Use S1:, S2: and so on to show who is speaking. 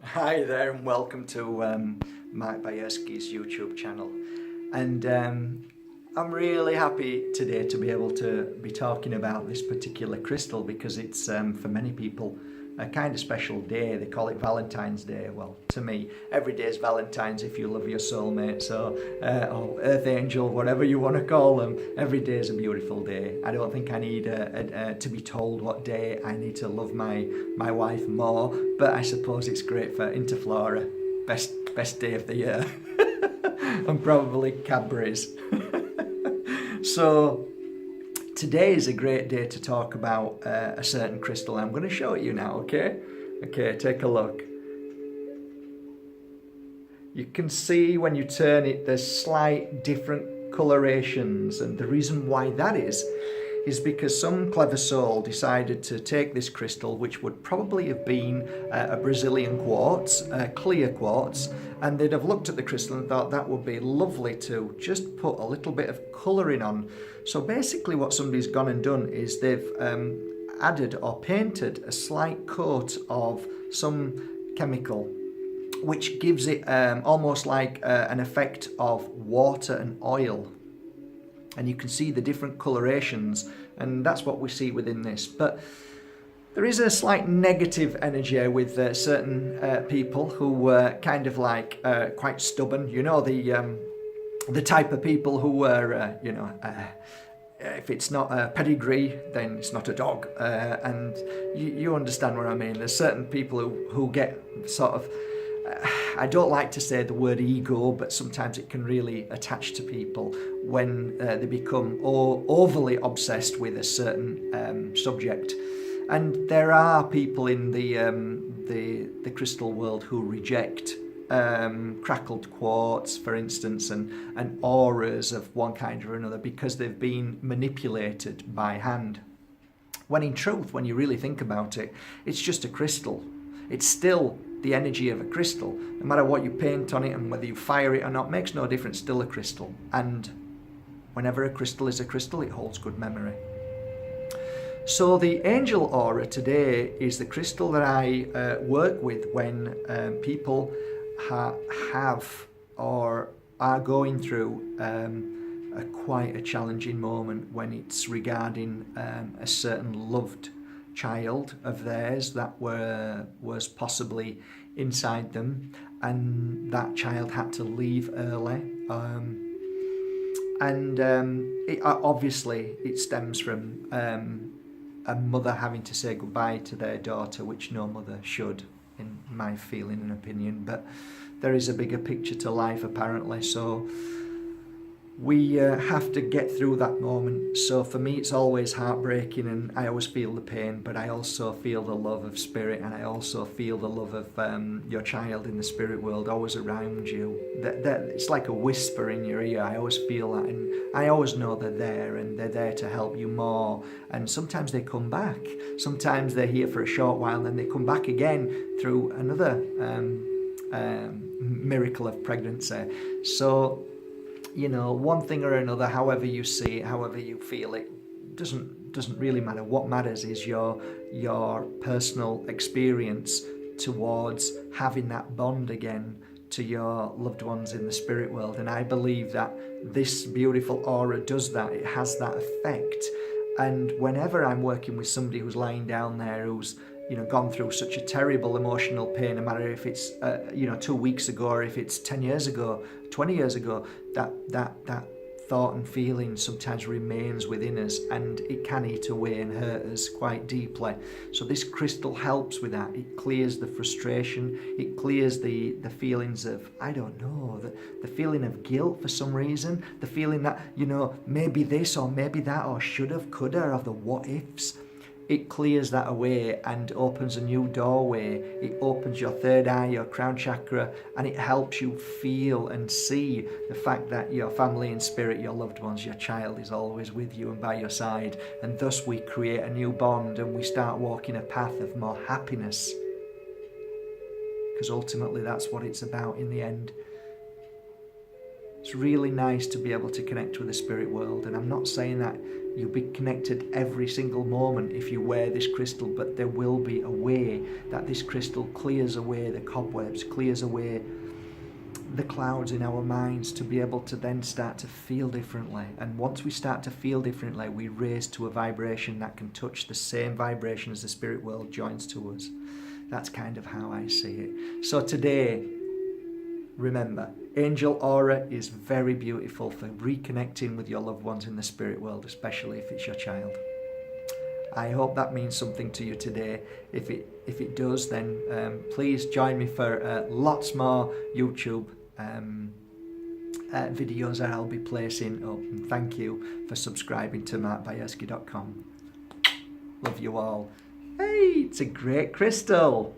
S1: Hi there and welcome to Mike Bayeski's YouTube channel. And I'm really happy today to be able to be talking about this particular crystal because it's for many people a kind of special day. They call it Valentine's Day. Well, to me, every day is Valentine's if you love your soulmate, or Earth Angel, whatever you want to call them. Every day is a beautiful day. I don't think I need to be told what day I need to love my wife more, but I suppose it's great for Interflora. Best day of the year. And probably Cadbury's. So today is a great day to talk about a certain crystal. I'm going to show it you now, okay? Okay, take a look. You can see when you turn it, there's slight different colorations, and the reason why that is because some clever soul decided to take this crystal, which would probably have been a Brazilian quartz, a clear quartz, and they'd have looked at the crystal and thought that would be lovely to just put a little bit of colouring on. So basically what somebody's gone and done is they've added or painted a slight coat of some chemical which gives it almost like an effect of water and oil. And you can see the different colorations, and that's what we see within this. But there is a slight negative energy with certain people who kind of like quite stubborn. You know, the type of people who are, if it's not a pedigree, then it's not a dog. And you understand what I mean. There's certain people who get sort of, I don't like to say the word ego, but sometimes it can really attach to people when they become overly obsessed with a certain subject. And there are people in the crystal world who reject crackled quartz, for instance, and auras of one kind or another because they've been manipulated by hand. When in truth, when you really think about it, it's just a crystal. It's still the energy of a crystal. No matter what you paint on it and whether you fire it or not, makes no difference, still a crystal. And whenever a crystal is a crystal, it holds good memory. So the angel aura today is the crystal that I work with when people have or are going through quite a challenging moment when it's regarding a certain loved child of theirs that was possibly inside them, and that child had to leave early, obviously it stems from a mother having to say goodbye to their daughter, which no mother should, in my feeling and opinion, but there is a bigger picture to life apparently, so we have to get through that moment. So for me it's always heartbreaking, and I always feel the pain, but I also feel the love of spirit, and I also feel the love of your child in the spirit world always around you. That it's like a whisper in your ear. I always feel that, and I always know they're there, and they're there to help you more. And sometimes they come back, sometimes they're here for a short while and then they come back again through another miracle of pregnancy. So you know, one thing or another, however you see it, however you feel it, doesn't really matter. What matters is your personal experience towards having that bond again to your loved ones in the spirit world. And I believe that this beautiful aura does that. It has that effect. And whenever I'm working with somebody who's lying down there, who's gone through such a terrible emotional pain, no matter if it's 2 weeks ago or if it's 10 years ago, 20 years ago, that thought and feeling sometimes remains within us, and it can eat away and hurt us quite deeply. So this crystal helps with that. It clears the frustration, it clears the feelings of, I don't know, the feeling of guilt for some reason, the feeling that, maybe this or maybe that or should have, could have, or the what ifs. It clears that away and opens a new doorway. It opens your third eye, your crown chakra, and it helps you feel and see the fact that your family in spirit, your loved ones, your child is always with you and by your side. And thus we create a new bond and we start walking a path of more happiness. Because ultimately that's what it's about in the end. It's really nice to be able to connect with the spirit world, and I'm not saying that You'll be connected every single moment if you wear this crystal, but there will be a way that this crystal clears away the cobwebs, clears away the clouds in our minds, to be able to then start to feel differently. And once we start to feel differently, we raise to a vibration that can touch the same vibration as the spirit world joins to us. That's kind of how I see it. So today, remember, angel aura is very beautiful for reconnecting with your loved ones in the spirit world, especially if it's your child. I hope that means something to you today. If it does, then please join me for lots more YouTube videos that I'll be placing up. And thank you for subscribing to markbajerski.com. Love you all. Hey, it's a great crystal.